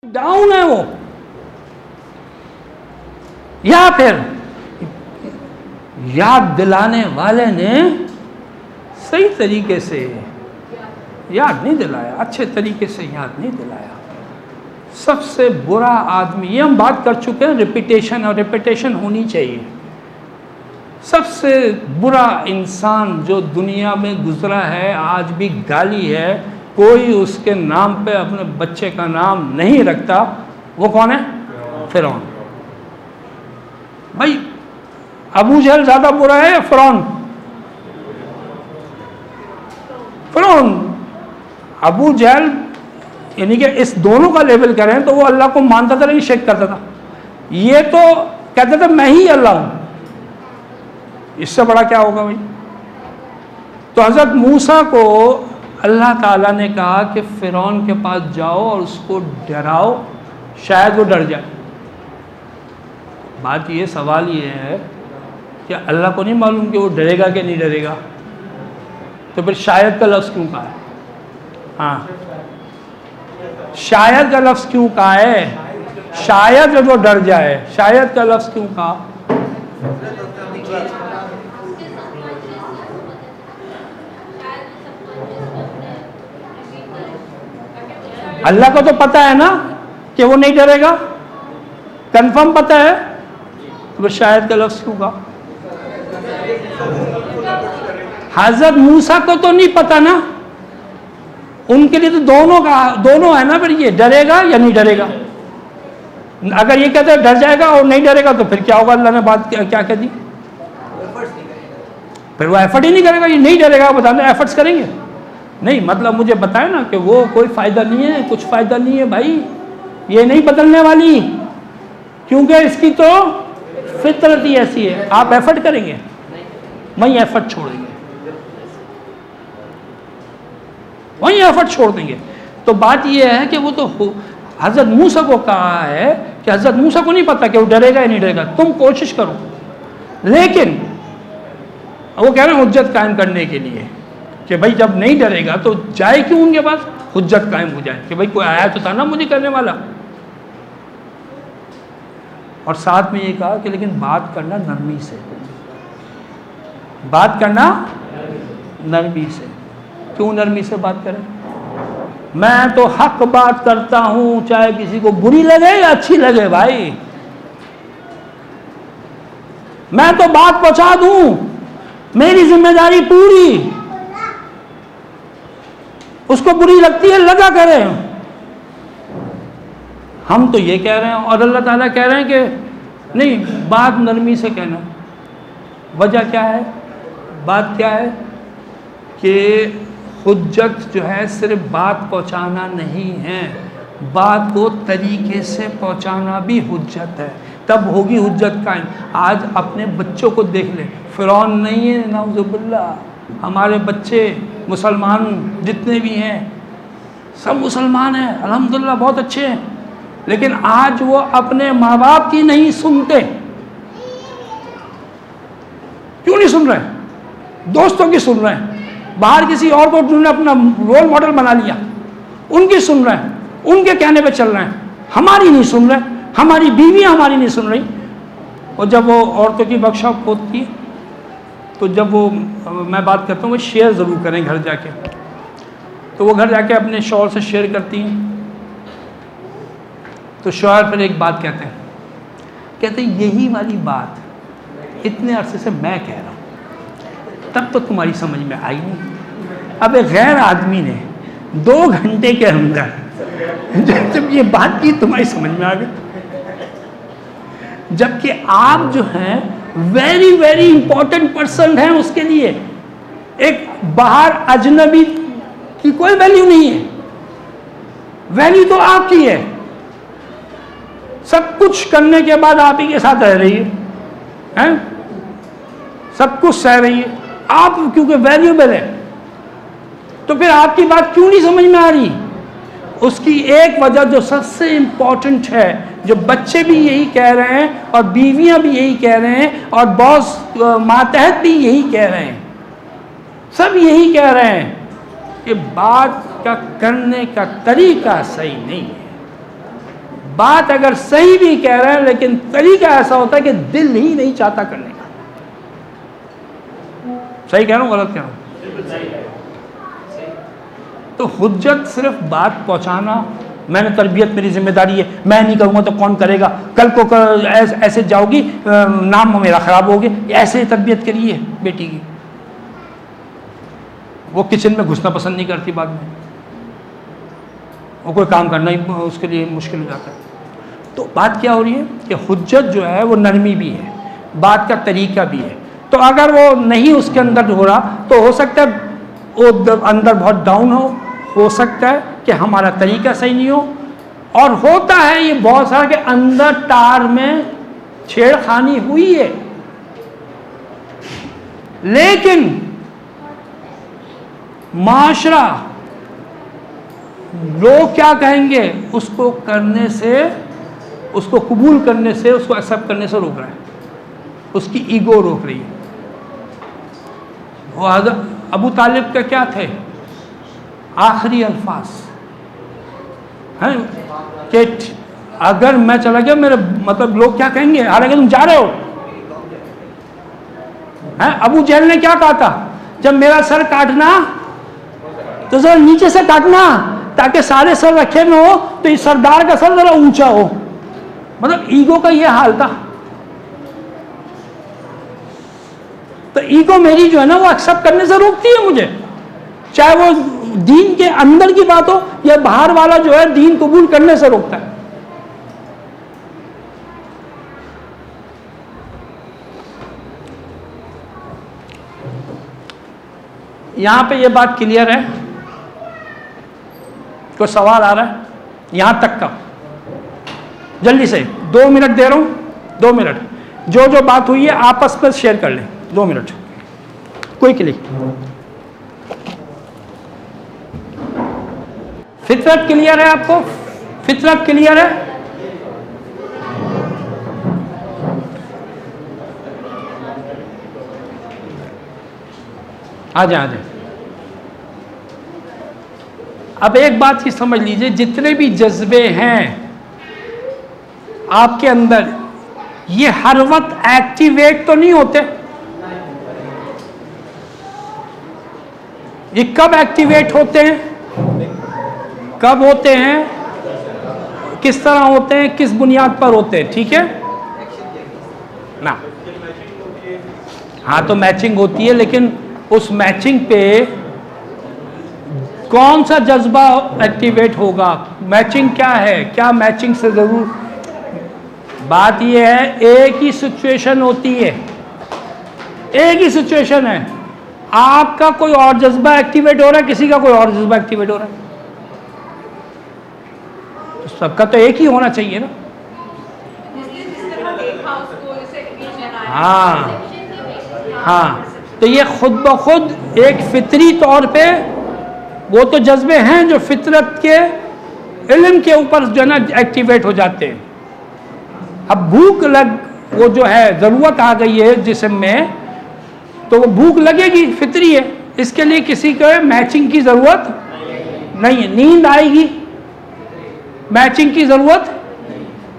Down है वो, या फिर याद दिलाने वाले ने सही तरीके से याद नहीं दिलाया, अच्छे तरीके से याद नहीं दिलाया। सबसे बुरा आदमी, ये हम बात कर चुके हैं रिपीटेशन, और रिपीटेशन होनी चाहिए। सबसे बुरा इंसान जो दुनिया में गुजरा है, आज भी गाली है, कोई उसके नाम पे अपने बच्चे का नाम नहीं रखता, वो कौन है? फिरौन। भाई अबू जहल ज्यादा बुरा है या फिरौन? फिरौन। अबू जहल यानी कि इस दोनों का लेवल करें तो वो अल्लाह को मानता था लेकिन शेक करता था, ये तो कहता था मैं ही अल्लाह हूं। इससे बड़ा क्या होगा भाई? तो हजरत मूसा को अल्लाह ताला ने कहा कि फिरौन के पास जाओ और उसको डराओ, शायद वो डर जाए। बात ये, सवाल ये है कि अल्लाह को नहीं मालूम कि वो डरेगा कि नहीं डरेगा, तो फिर शायद का लफ्ज़ क्यों कहा है? हाँ, शायद का लफ्ज़ क्यों कहा है? शायद जब वो डर जाए, शायद का लफ्ज़ क्यों कहा? अल्लाह को तो पता है ना कि वो नहीं डरेगा, कंफर्म पता है, तो शायद का लफ्ज़ क्यों कहा? हज़रत मूसा को तो नहीं पता ना, उनके लिए तो दोनों है ना, फिर ये डरेगा या नहीं डरेगा। अगर ये कहते हैं डर जाएगा और नहीं डरेगा तो फिर क्या होगा? अल्लाह ने बात क्या कह दी? फिर वो एफर्ट ही नहीं करेगा, ये नहीं डरेगा, बताने एफर्ट्स करेंगे नहीं। मतलब मुझे बताए ना कि वो कोई फायदा नहीं है, कुछ फायदा नहीं है भाई, ये नहीं बदलने वाली, क्योंकि इसकी तो फितरत ही ऐसी है। आप एफर्ट करेंगे, वहीं एफर्ट छोड़ेंगे, वहीं एफर्ट छोड़ देंगे। तो बात यह है कि वो तो हजरत मूसा को कहा है कि हजरत मूसा को नहीं पता कि वो डरेगा या नहीं डरेगा, तुम कोशिश करो। लेकिन वो कह रहे हैं हुज्जत कायम करने के लिए कि भाई जब नहीं डरेगा तो जाए क्यों उनके पास, हुज्जत कायम हो जाए कि भाई कोई आया तो था ना मुझे करने वाला। और साथ में ये कहा कि लेकिन बात करना नरमी से, बात करना नरमी से। क्यों नरमी से बात करें? मैं तो हक बात करता हूं, चाहे किसी को बुरी लगे या अच्छी लगे भाई, मैं तो बात पहुंचा दूं, मेरी जिम्मेदारी पूरी। उसको बुरी लगती है लगा करें। हम तो ये कह रहे हैं और अल्लाह ताला कह रहे हैं कि नहीं, बात नरमी से कहना। वजह क्या है? बात क्या है कि हुज्जत जो है सिर्फ बात पहुंचाना नहीं है, बात को तरीके से पहुंचाना भी हुज्जत है, तब होगी हुज्जत कायम। आज अपने बच्चों को देख ले, फिरौन नहीं है नाउज़ुबिल्लाह, हमारे बच्चे मुसलमान जितने भी हैं सब मुसलमान हैं अल्हम्दुलिल्लाह, बहुत अच्छे हैं, लेकिन आज वो अपने माँ बाप की नहीं सुनते। क्यों नहीं सुन रहे? दोस्तों की सुन रहे हैं, बाहर किसी और को उन्होंने अपना रोल मॉडल बना लिया, उनकी सुन रहे हैं, उनके कहने पे चल रहे हैं, हमारी नहीं सुन रहे, हमारी बीवियां हमारी नहीं सुन रही। और जब वो औरतों की वर्कशॉप होती है तो जब वो मैं बात करता हूँ, वो शेयर ज़रूर करें घर जाके, तो वो घर जाके अपने शौहर से शेयर करती हैं, तो शौहर फिर एक बात कहते हैं यही वाली बात इतने अरसे से मैं कह रहा हूँ, तब तो तुम्हारी समझ में आई नहीं। अब एक गैर आदमी ने 2 घंटे के अंदर जब ये बात की तुम्हारी समझ में आ गई, जबकि आप जो हैं वेरी वेरी इंपॉर्टेंट पर्सन हैं उसके लिए। एक बाहर अजनबी की कोई वैल्यू नहीं है, वैल्यू तो आपकी है। सब कुछ करने के बाद आप ही के साथ रह रही है, सब कुछ सह रही है आप, क्योंकि वैल्यूबल है। तो फिर आपकी बात क्यों नहीं समझ में आ रही? उसकी एक वजह जो सबसे इंपॉर्टेंट है, जो बच्चे भी यही कह रहे हैं और बीवियां भी यही कह रहे हैं और बॉस मातहत भी यही कह रहे हैं, सब यही कह रहे हैं कि बात का करने का तरीका सही नहीं है। बात अगर सही भी कह रहे हैं लेकिन तरीका ऐसा होता है कि दिल ही नहीं चाहता करने का। सही कह रहा हूं, गलत कह रहा हूं? तो हुज्जत सिर्फ बात पहुंचाना, मैंने तरबियत मेरी जिम्मेदारी है, मैं नहीं करूंगा तो कौन करेगा, कल को ऐसे जाओगी नाम मेरा खराब होगी, ऐसे तरबियत करिए बेटी की। वो किचन में घुसना पसंद नहीं करती, बाद में वो कोई काम करना ही उसके लिए मुश्किल हो जाता है। तो बात क्या हो रही है कि हुज्जत जो है वो नरमी भी है, बात का तरीका भी है। तो अगर वो नहीं उसके अंदर हो रहा तो हो सकता है वो अंदर बहुत डाउन हो सकता है कि हमारा तरीका सही नहीं हो, और होता है ये बहुत सारा कि अंदर तार में छेड़खानी हुई है, लेकिन माशरा लोग क्या कहेंगे उसको करने से, उसको कबूल करने से, उसको एक्सेप्ट करने से रोक रहा है, उसकी ईगो रोक रही है। वो अबू तालिब का क्या थे आखिरी अल्फाज हैं कि अगर मैं चला गया मेरे मतलब लोग क्या कहेंगे, हालांकि तुम जा रहे हो हैं। अबू जहल ने क्या कहा था, जब मेरा सर काटना तो जरा नीचे से काटना ताकि सारे सर रखे में हो तो इस सरदार का सर जरा ऊंचा हो। मतलब ईगो का ये हाल था। तो ईगो मेरी जो है ना वो एक्सेप्ट करने से रोकती है मुझे, चाहे वो दीन के अंदर की बात हो या बाहर वाला जो है दीन कबूल करने से रोकता है। यहां पे ये बात क्लियर है? कोई सवाल आ रहा है यहां तक का? जल्दी से 2 मिनट दे रहा हूं, 2 मिनट, जो जो बात हुई है आपस में शेयर कर लें, 2 मिनट कोई क्लिक। फितरत क्लियर है आपको? फितरत क्लियर है? आ जाए, आ जाए। अब एक बात की समझ लीजिए, जितने भी जज्बे हैं आपके अंदर ये हर वक्त एक्टिवेट तो नहीं होते। ये कब एक्टिवेट होते हैं, कब होते हैं, किस तरह होते हैं, किस बुनियाद पर होते हैं? ठीक है ना? हाँ, तो मैचिंग होती है, लेकिन उस मैचिंग पे कौन सा जज्बा एक्टिवेट होगा? मैचिंग क्या है, क्या मैचिंग से जरूर? बात यह है एक ही सिचुएशन होती है, एक ही सिचुएशन है, आपका कोई और जज्बा एक्टिवेट हो रहा है, किसी का कोई और जज्बा एक्टिवेट हो रहा है, तो सबका तो एक ही होना चाहिए ना। हाँ हाँ, तो ये खुद ब खुद एक फितरी तौर पे वो तो जज्बे हैं जो फितरत के इल्म के ऊपर जो है ना एक्टिवेट हो जाते हैं। अब भूख लग, वो जो है ज़रूरत आ गई है जिस्म में, तो वो भूख लगेगी, फितरी है, इसके लिए किसी को मैचिंग की ज़रूरत नहीं है। नींद आएगी, मैचिंग की ज़रूरत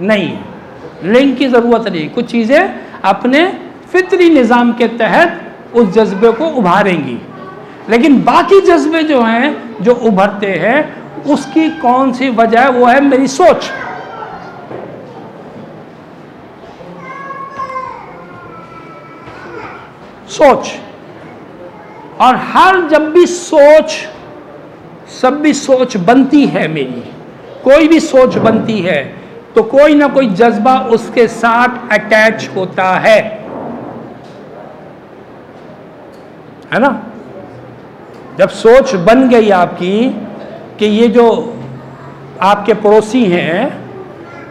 नहीं है, लिंक की ज़रूरत नहीं। कुछ चीज़ें अपने फितरी निज़ाम के तहत उस जज्बे को उभारेंगी, लेकिन बाकी जज्बे जो हैं जो उभरते हैं उसकी कौन सी वजह है? वो है मेरी सोच। सोच, और हर जब भी सोच बनती है, मेरी कोई भी सोच बनती है तो कोई ना कोई जज्बा उसके साथ अटैच होता है ना? जब सोच बन गई आपकी कि ये जो आपके पड़ोसी हैं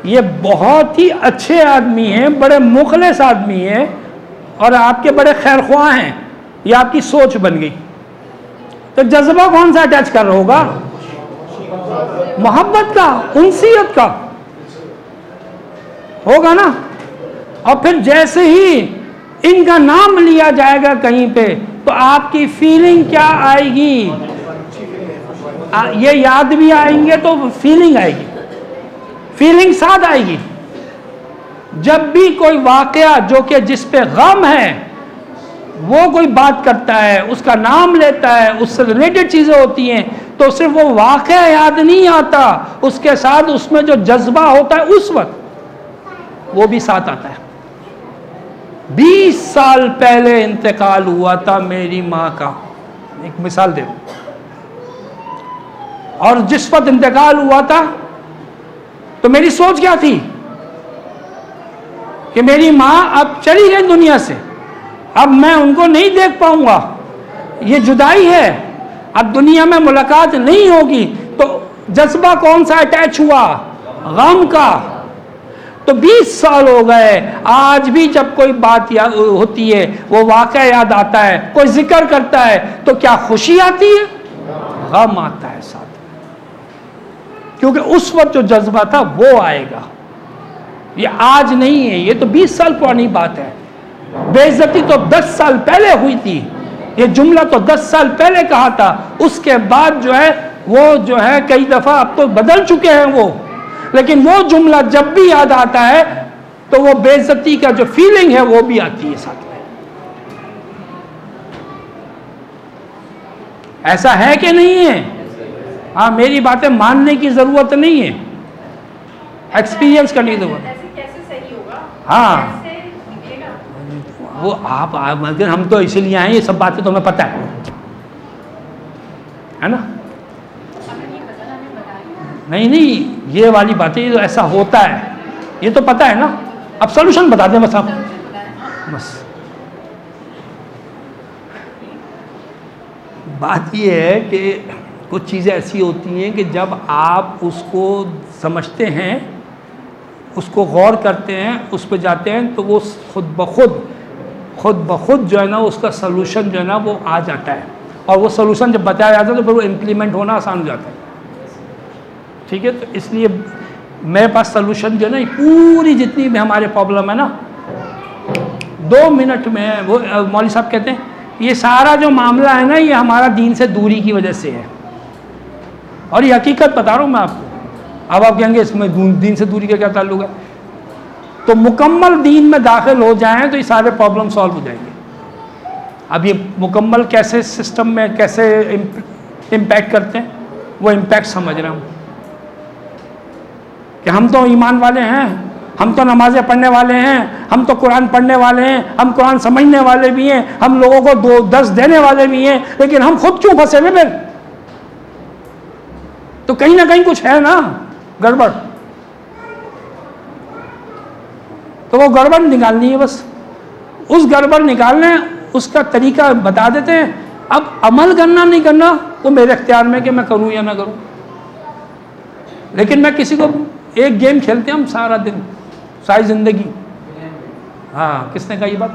ये बहुत ही अच्छे आदमी हैं, बड़े मुखलिस आदमी हैं और आपके बड़े खैरख्वाह हैं, ये आपकी सोच बन गई, तो जज्बा कौन सा अटैच कर रहा होगा? मोहब्बत का, उनसियत का होगा ना। और फिर जैसे ही इनका नाम लिया जाएगा कहीं पे तो आपकी फीलिंग क्या आएगी? ये याद भी आएंगे तो फीलिंग आएगी। फीलिंग साथ आएगी। जब भी कोई वाकया जो कि जिस पे गम है वो कोई बात करता है, उसका नाम लेता है, उससे रिलेटेड चीज़ें होती हैं, तो सिर्फ वो वाकया याद नहीं आता, उसके साथ उसमें जो जज्बा होता है उस वक्त वो भी साथ आता है। 20 साल पहले इंतकाल हुआ था मेरी माँ का, एक मिसाल दे दूं, और जिस वक्त इंतकाल हुआ था तो मेरी सोच क्या थी कि मेरी माँ अब चली गई दुनिया से, अब मैं उनको नहीं देख पाऊंगा, ये जुदाई है, अब दुनिया में मुलाकात नहीं होगी। तो जज्बा कौन सा अटैच हुआ? गम का। तो 20 साल हो गए, आज भी जब कोई बात याद होती है, वो वाक़या याद आता है, कोई जिक्र करता है, तो क्या खुशी आती है? गम आता है साथ में, क्योंकि उस वक्त जो जज्बा था वो आएगा। ये आज नहीं है, ये तो 20 साल पुरानी बात है। बेइज्जती तो 10 साल पहले हुई थी, ये जुमला तो 10 साल पहले कहा था, उसके बाद जो है वो जो है कई दफ़ा अब तो बदल चुके हैं वो, लेकिन वो जुमला जब भी याद आता है तो वो बेइज्जती का जो फीलिंग है वो भी आती है साथ में। ऐसा है कि नहीं है? हाँ, मेरी बातें मानने की जरूरत नहीं है, एक्सपीरियंस करने की जरूरत है। हाँ, वो आप मगर हम तो इसीलिए आए, ये सब बातें तो हमें पता है ना? नहीं, ये वाली बातें ये तो ऐसा होता है, ये तो पता है ना। अब सॉल्यूशन बता दें बस आप, बस बात ये है कि कुछ चीज़ें ऐसी होती हैं कि जब आप उसको समझते हैं, उसको गौर करते हैं, उस पर जाते हैं, तो वो खुद ब खुद जो है ना उसका सलूशन जो है ना वो आ जाता है, और वो सलूशन जब बताया जाता है तो फिर वो इम्प्लीमेंट होना आसान हो जाता है। ठीक है, तो इसलिए मेरे पास सलूशन जो है ना पूरी जितनी भी हमारे प्रॉब्लम है ना 2 मिनट में, वो मौलवी साहब कहते हैं ये सारा जो मामला है ना ये हमारा दीन से दूरी की वजह से है, और ये हकीकत बता रहा हूँ मैं आपको। अब आप कहेंगे इसमें दीन से दूरी का क्या ताल्लुक है? तो मुकम्मल दीन में दाखिल हो जाएं तो ये सारे प्रॉब्लम सॉल्व हो जाएंगे। अब ये मुकम्मल कैसे सिस्टम में कैसे इम्पैक्ट करते हैं, वो इम्पैक्ट समझ रहा हूँ कि हम तो ईमान वाले हैं, हम तो नमाज़ें पढ़ने वाले हैं, हम तो कुरान पढ़ने वाले हैं, हम कुरान समझने वाले भी हैं, हम लोगों को 2-10 देने वाले भी हैं, लेकिन हम खुद क्यों फंसे हुए? तो कहीं ना कहीं कुछ है ना गड़बड़, तो वो गड़बड़ निकालनी है बस। उस गड़बड़ निकालने उसका तरीका बता देते हैं। अब अमल करना नहीं करना वो मेरे इख्तियार में कि मैं करूं या ना करूं, लेकिन मैं किसी को एक गेम खेलते हैं हम सारा दिन सारी जिंदगी। हाँ, किसने कहा ये बात?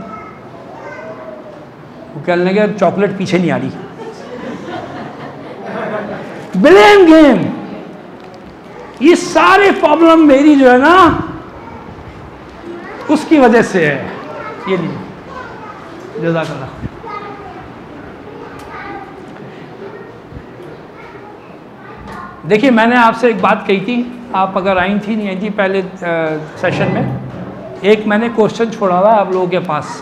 वो कहने लगे चॉकलेट पीछे नहीं आ रही। ब्लेम गेम, ये सारे प्रॉब्लम मेरी जो है ना उसकी वजह से है। ये नहीं, जज़ाकल्लाह। देखिए, मैंने आपसे एक बात कही थी, आप अगर आई थी नहीं थी पहले सेशन में, एक मैंने क्वेश्चन छोड़ा हुआ है आप लोगों के पास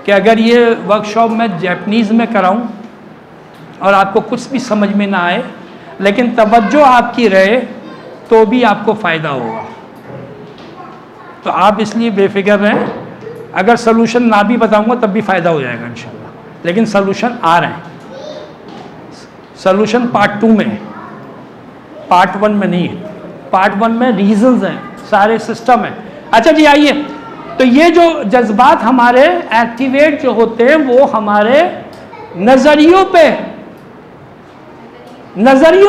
कि अगर ये वर्कशॉप मैं जापानीज़ में कराऊं और आपको कुछ भी समझ में ना आए, लेकिन तवज्जो आपकी रहे, तो भी आपको फ़ायदा होगा। तो आप इसलिए बेफिक्र रहें, अगर सलूशन ना भी बताऊंगा तब भी फ़ायदा हो जाएगा इंशाल्लाह। लेकिन सलूशन आ रहे हैं, सलूशन पार्ट 2 में है, पार्ट 1 में नहीं है। पार्ट 1 में रीजंस हैं, सारे सिस्टम हैं। अच्छा जी, आइए, तो ये जो जज्बात हमारे एक्टिवेट जो होते हैं वो हमारे नज़रियों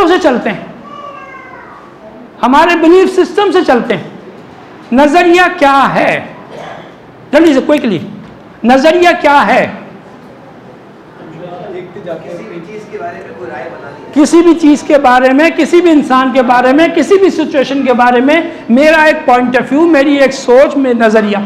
से चलते हैं, हमारे बिलीफ सिस्टम से चलते हैं। नज़रिया क्या है? जल्दी से क्विकली, नज़रिया क्या है? किसी भी चीज़ के बारे में, किसी भी इंसान के बारे में, किसी भी सिचुएशन के बारे में मेरा एक पॉइंट ऑफ व्यू, मेरी एक सोच में नज़रिया।